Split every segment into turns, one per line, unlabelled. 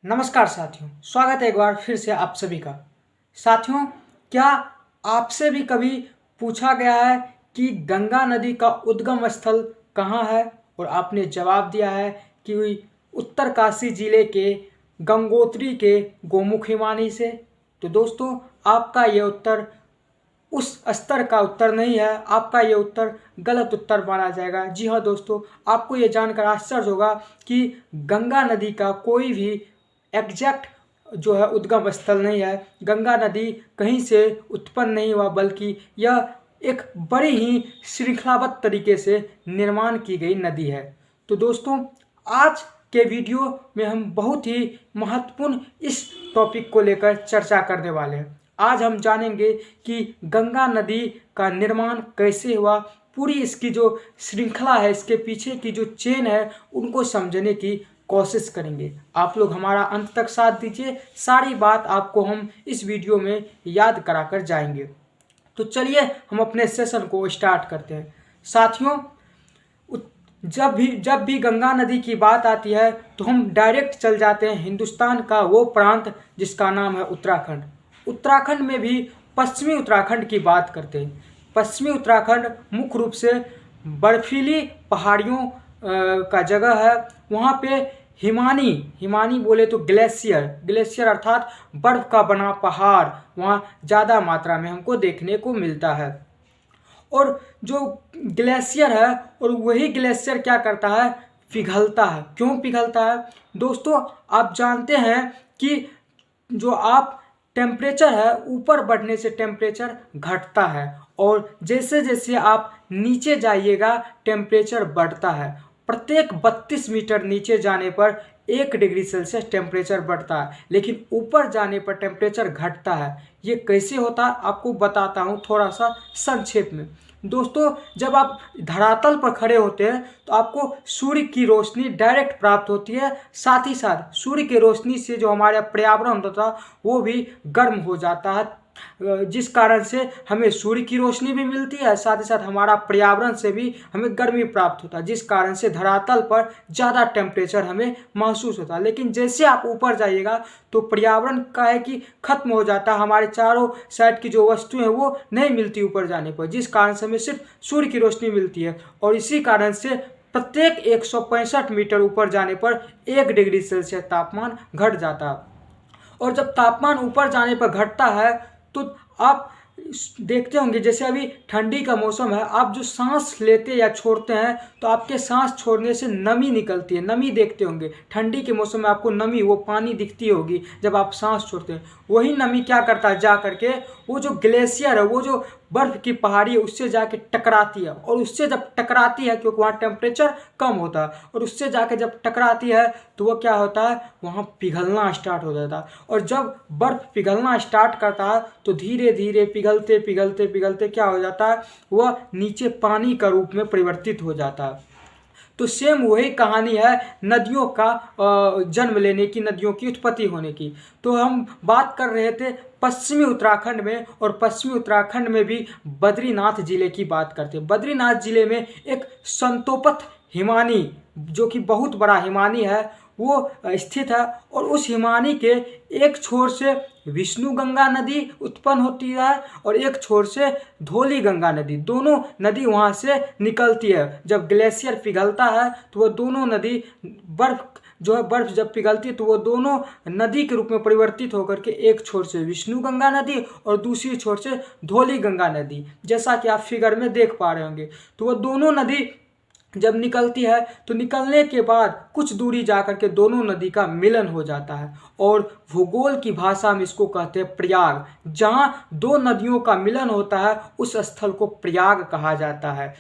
नमस्कार साथियों, स्वागत है एक बार फिर से आप सभी का। साथियों, क्या आपसे भी कभी पूछा गया है कि गंगा नदी का उद्गम स्थल कहाँ है और आपने जवाब दिया है कि उत्तरकाशी जिले के गंगोत्री के गोमुख हिमानी से? तो दोस्तों, आपका ये उत्तर उस स्तर का उत्तर नहीं है, आपका ये उत्तर गलत उत्तर माना जाएगा। जी हाँ दोस्तों, आपको ये जानकर आश्चर्य होगा कि गंगा नदी का कोई भी एग्जैक्ट जो है उद्गम स्थल नहीं है। गंगा नदी कहीं से उत्पन्न नहीं हुआ, बल्कि यह एक बड़ी ही श्रृंखलाबद्ध तरीके से निर्माण की गई नदी है। तो दोस्तों, आज के वीडियो में हम बहुत ही महत्वपूर्ण इस टॉपिक को लेकर चर्चा करने वाले हैं। आज हम जानेंगे कि गंगा नदी का निर्माण कैसे हुआ, पूरी इसकी जो श्रृंखला है, इसके पीछे की जो चेन है, उनको समझने की कोशिश करेंगे। आप लोग हमारा अंत तक साथ दीजिए, सारी बात आपको हम इस वीडियो में याद कराकर जाएंगे। तो चलिए हम अपने सेशन को स्टार्ट करते हैं। साथियों, जब भी गंगा नदी की बात आती है तो हम डायरेक्ट चल जाते हैं हिंदुस्तान का वो प्रांत जिसका नाम है उत्तराखंड। उत्तराखंड में भी पश्चिमी उत्तराखंड की बात करते हैं। पश्चिमी उत्तराखंड मुख्य रूप से बर्फीली पहाड़ियों का जगह है। वहाँ पे हिमानी बोले तो ग्लेशियर अर्थात बर्फ का बना पहाड़ वहाँ ज़्यादा मात्रा में हमको देखने को मिलता है। और जो ग्लेशियर है, और वही ग्लेशियर क्या करता है, पिघलता है। क्यों पिघलता है दोस्तों? आप जानते हैं कि जो आप टेम्परेचर है, ऊपर बढ़ने से टेम्परेचर घटता है, और जैसे जैसे आप नीचे जाइएगा टेम्परेचर बढ़ता है। प्रत्येक 32 मीटर नीचे जाने पर 1 डिग्री सेल्सियस टेम्परेचर बढ़ता है, लेकिन ऊपर जाने पर टेम्परेचर घटता है। ये कैसे होता है आपको बताता हूँ थोड़ा सा संक्षेप में। दोस्तों, जब आप धरातल पर खड़े होते हैं तो आपको सूर्य की रोशनी डायरेक्ट प्राप्त होती है। साथ ही साथ सूर्य की रोशनी से जो हमारा पर्यावरण होता है वो भी गर्म हो जाता है, जिस कारण से हमें सूर्य की रोशनी भी मिलती है, साथ ही साथ हमारा पर्यावरण से भी हमें गर्मी प्राप्त होता है, जिस कारण से धरातल पर ज़्यादा टेम्परेचर हमें महसूस होता है। लेकिन जैसे आप ऊपर जाइएगा तो पर्यावरण का है कि खत्म हो जाता है, हमारे चारों साइड की जो वस्तुएं हैं वो नहीं मिलती ऊपर जाने पर, जिस कारण से हमें सिर्फ सूर्य की रोशनी मिलती है। और इसी कारण से प्रत्येक 165 मीटर ऊपर जाने पर 1 डिग्री सेल्सियस तापमान घट जाता है। और जब तापमान ऊपर जाने पर घटता है तो आप देखते होंगे, जैसे अभी ठंडी का मौसम है, आप जो सांस लेते या छोड़ते हैं तो आपके सांस छोड़ने से नमी निकलती है। नमी देखते होंगे ठंडी के मौसम में, आपको नमी वो पानी दिखती होगी जब आप सांस छोड़ते हैं। वही नमी क्या करता है, जा करके वो जो ग्लेशियर है, वो जो बर्फ की पहाड़ी है, उससे जाके टकराती है। और उससे जब टकराती है, क्योंकि वहाँ टेम्परेचर कम होता है, और उससे जाके जब टकराती है तो वो क्या होता है, वहाँ पिघलना स्टार्ट हो जाता है। और जब बर्फ पिघलना स्टार्ट करता है तो धीरे धीरे पिघलते क्या हो जाता है, वह नीचे पानी का रूप में परिवर्तित हो जाता है। तो सेम वही कहानी है नदियों का जन्म लेने की, नदियों की उत्पत्ति होने की। तो हम बात कर रहे थे पश्चिमी उत्तराखंड में, और पश्चिमी उत्तराखंड में भी बद्रीनाथ जिले की बात करते हैं। बद्रीनाथ जिले में एक संतोपथ हिमानी, जो कि बहुत बड़ा हिमानी है, वो स्थित है। और उस हिमानी के एक छोर से विष्णु गंगा नदी उत्पन्न होती है और एक छोर से धौली गंगा नदी, दोनों नदी वहाँ से निकलती है। जब ग्लेशियर पिघलता है तो वो दोनों नदी बर्फ जब पिघलती है तो वो दोनों नदी के रूप में परिवर्तित होकर के एक छोर से विष्णु गंगा नदी और दूसरी छोर से धौली गंगा नदी, जैसा कि आप फिगर में देख पा रहे होंगे। तो वो दोनों नदी जब निकलती है तो निकलने के बाद कुछ दूरी जाकर के दोनों नदी का मिलन हो जाता है, और भूगोल की भाषा में इसको कहते हैं प्रयाग। जहाँ दो नदियों का मिलन होता है उस स्थल को प्रयाग कहा जाता है।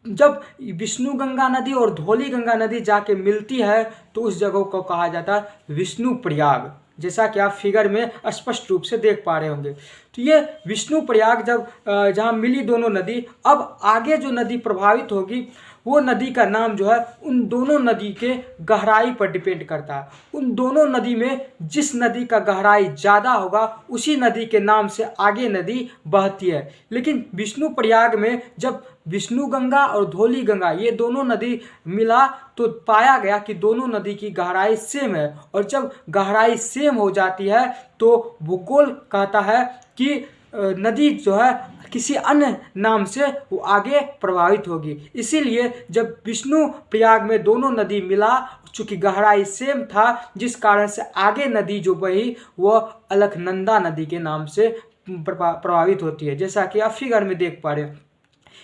जब विष्णु गंगा नदी और धौली गंगा नदी जाके मिलती है तो उस जगह को कहा जाता है विष्णु प्रयाग, जैसा कि आप फिगर में स्पष्ट रूप से देख पा रहे होंगे। तो ये विष्णु प्रयाग जब जहाँ मिली दोनों नदी, अब आगे जो नदी प्रभावित होगी वो नदी का नाम जो है उन दोनों नदी के गहराई पर डिपेंड करता है। उन दोनों नदी में जिस नदी का गहराई ज़्यादा होगा उसी नदी के नाम से आगे नदी बहती है। लेकिन विष्णुप्रयाग में जब विष्णु गंगा और धौली गंगा ये दोनों नदी मिला तो पाया गया कि दोनों नदी की गहराई सेम है, और जब गहराई सेम हो जाती है तो भूगोल कहता है कि नदी जो है किसी अन्य नाम से वो आगे प्रभावित होगी। इसीलिए जब विष्णु प्रयाग में दोनों नदी मिला, चूँकि गहराई सेम था, जिस कारण से आगे नदी जो बही वह अलकनंदा नदी के नाम से प्रभावित होती है, जैसा कि आप फिगर में देख पा रहे हैं।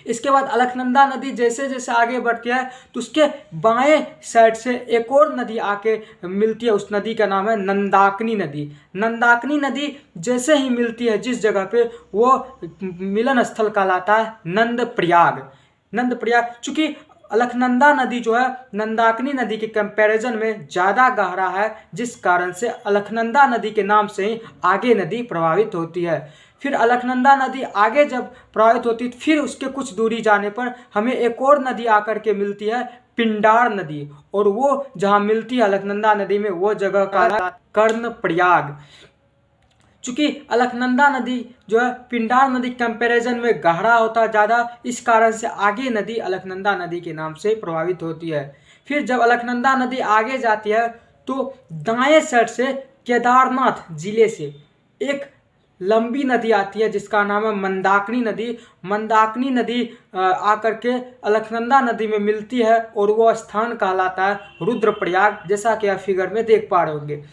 इसके बाद अलकनंदा नदी जैसे जैसे आगे बढ़ती है तो उसके बाएं साइड से एक और नदी आके मिलती है। उस नदी का नाम है नंदाकिनी नदी। नंदाकिनी नदी जैसे ही मिलती है जिस जगह पे, वो मिलन स्थल कहलाता है नंदप्रयाग। नंदप्रयाग, चूँकि अलकनंदा नदी जो है नंदाकिनी नदी के कंपैरिजन में ज़्यादा गहरा है, जिस कारण से अलकनंदा नदी के नाम से ही आगे नदी प्रभावित होती है। फिर अलकनंदा नदी आगे जब प्रभावित होती है फिर उसके कुछ दूरी जाने पर हमें एक और नदी आकर के मिलती है, पिंडार नदी, और वो जहाँ मिलती है अलकनंदा नदी में वो जगह का है कर्णप्रयाग। चूँकि अलकनंदा नदी जो है पिंडार नदी कंपैरिजन में गहरा होता है ज़्यादा, इस कारण से आगे नदी अलकनंदा नदी के नाम से प्रभावित होती है। फिर जब अलकनंदा नदी आगे जाती है तो दाएं साइड से केदारनाथ जिले से एक लंबी नदी आती है जिसका नाम है मंदाकिनी नदी। मंदाकिनी नदी आकर के अलकनंदा नदी में मिलती है और वो स्थान कहलाता है रुद्रप्रयाग, जैसा कि आप फिगर में देख पा रहे होंगे।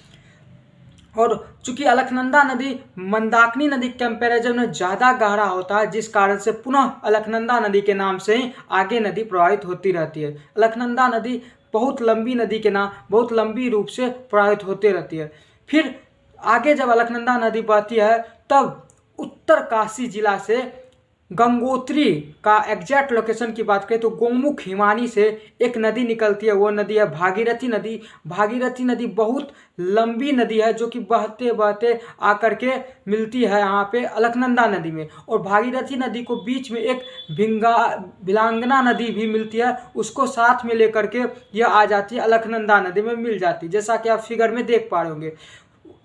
और चूँकि अलकनंदा नदी मंदाकिनी नदी कंपैरिजन में ज़्यादा गहरा होता है, जिस कारण से पुनः अलकनंदा नदी के नाम से ही आगे नदी प्रभावित होती रहती है। अलकनंदा नदी बहुत लंबी नदी के नाम बहुत लंबी रूप से प्रभावित होती रहती है। फिर आगे जब अलकनंदा नदी बहती है तब उत्तरकाशी जिला से गंगोत्री का एग्जैक्ट लोकेशन की बात करें तो गोमुख हिमानी से एक नदी निकलती है, वो नदी है भागीरथी नदी। भागीरथी नदी बहुत लंबी नदी है जो कि बहते बहते आकर के मिलती है यहाँ पे अलकनंदा नदी में, और भागीरथी नदी को बीच में एक भिलांगना नदी भी मिलती है, उसको साथ में लेकर के यह आ जाती है अलकनंदा नदी में मिल जाती है, जैसा कि आप फिगर में देख पा रहे होंगे।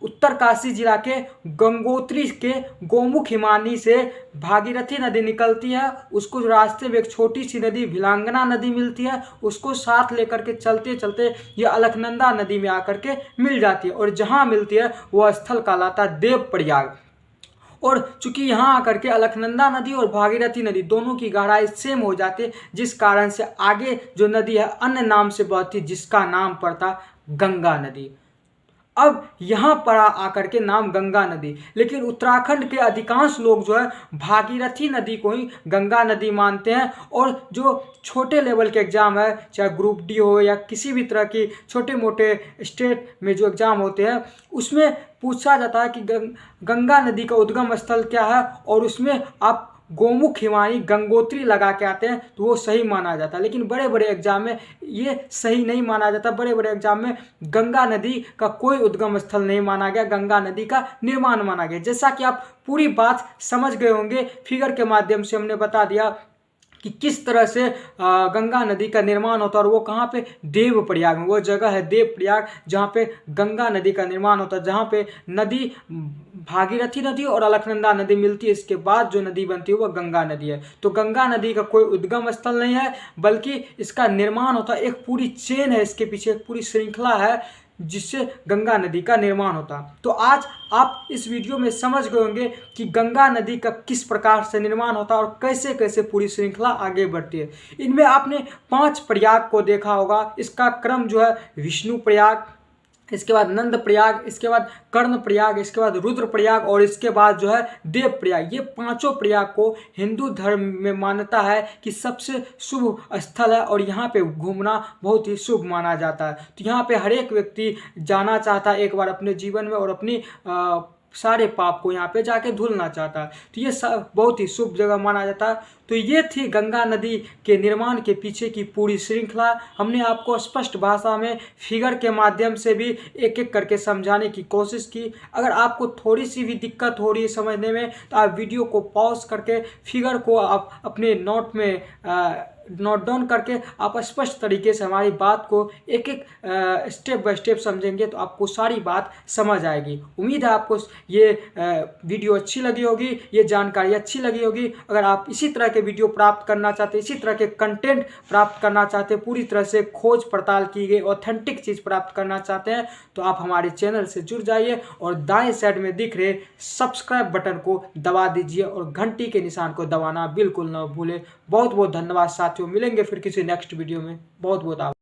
उत्तरकाशी जिला के गंगोत्री के गोमुख हिमानी से भागीरथी नदी निकलती है, उसको रास्ते में एक छोटी सी नदी भिलांगना नदी मिलती है, उसको साथ लेकर के चलते चलते ये अलकनंदा नदी में आकर के मिल जाती है, और जहाँ मिलती है वह स्थल कहलाता है देवप्रयाग। और चूँकि यहाँ आकर के अलकनंदा नदी और भागीरथी नदी दोनों की गहराई सेम हो जाती है, जिस कारण से आगे जो नदी है अन्य नाम से बहती है जिसका नाम पड़ता गंगा नदी। अब यहाँ पर आकर के नाम गंगा नदी, लेकिन उत्तराखंड के अधिकांश लोग जो है भागीरथी नदी को ही गंगा नदी मानते हैं, और जो छोटे लेवल के एग्ज़ाम है, चाहे ग्रुप डी हो या किसी भी तरह की छोटे मोटे स्टेट में जो एग्ज़ाम होते हैं, उसमें पूछा जाता है कि गंगा नदी का उद्गम स्थल क्या है, और उसमें आप गोमुख हिमानी गंगोत्री लगा के आते हैं तो वो सही माना जाता है। लेकिन बड़े बड़े एग्जाम में ये सही नहीं माना जाता। बड़े बड़े एग्जाम में गंगा नदी का कोई उद्गम स्थल नहीं माना गया, गंगा नदी का निर्माण माना गया। जैसा कि आप पूरी बात समझ गए होंगे, फिगर के माध्यम से हमने बता दिया कि किस तरह से गंगा नदी का निर्माण होता है, और वो कहाँ पे, देवप्रयाग में। वो जगह है देवप्रयाग जहाँ पे गंगा नदी का निर्माण होता है, जहाँ पे नदी भागीरथी नदी और अलकनंदा नदी मिलती है। इसके बाद जो नदी बनती है वो गंगा नदी है। तो गंगा नदी का कोई उद्गम स्थल नहीं है, बल्कि इसका निर्माण होता है, एक पूरी चेन है, इसके पीछे एक पूरी श्रृंखला है जिससे गंगा नदी का निर्माण होता। तो आज आप इस वीडियो में समझ गए होंगे कि गंगा नदी का किस प्रकार से निर्माण होता है और कैसे कैसे पूरी श्रृंखला आगे बढ़ती है। इनमें आपने 5 प्रयाग को देखा होगा। इसका क्रम जो है विष्णु प्रयाग, इसके बाद नंद प्रयाग, इसके बाद कर्ण प्रयाग, इसके बाद रुद्र प्रयाग और इसके बाद जो है देव प्रयाग। ये 5 प्रयाग को हिंदू धर्म में मान्यता है कि सबसे शुभ स्थल है और यहाँ पे घूमना बहुत ही शुभ माना जाता है। तो यहाँ पे हर एक व्यक्ति जाना चाहता है एक बार अपने जीवन में और अपनी सारे पाप को यहाँ पे जाके धुलना चाहता है। तो ये सब बहुत ही शुभ जगह माना जाता है। तो ये थी गंगा नदी के निर्माण के पीछे की पूरी श्रृंखला। हमने आपको स्पष्ट भाषा में फिगर के माध्यम से भी एक एक करके समझाने की कोशिश की। अगर आपको थोड़ी सी भी दिक्कत हो रही है समझने में तो आप वीडियो को पॉज करके फिगर को आप अपने नोट में नोट डाउन करके आप स्पष्ट तरीके से हमारी बात को एक एक स्टेप बाय स्टेप समझेंगे तो आपको सारी बात समझ आएगी। उम्मीद है आपको ये वीडियो अच्छी लगी होगी, ये जानकारी अच्छी लगी होगी। अगर आप इसी तरह के वीडियो प्राप्त करना चाहते हैं, इसी तरह के कंटेंट प्राप्त करना चाहते हैं, पूरी तरह से खोज पड़ताल की गई ऑथेंटिक चीज़ प्राप्त करना चाहते हैं तो आप हमारे चैनल से जुड़ जाइए और दाएं साइड में दिख रहे सब्सक्राइब बटन को दबा दीजिए और घंटी के निशान को दबाना बिल्कुल न भूलें। बहुत बहुत धन्यवाद साथियों, मिलेंगे फिर किसी नेक्स्ट वीडियो में। बहुत बहुत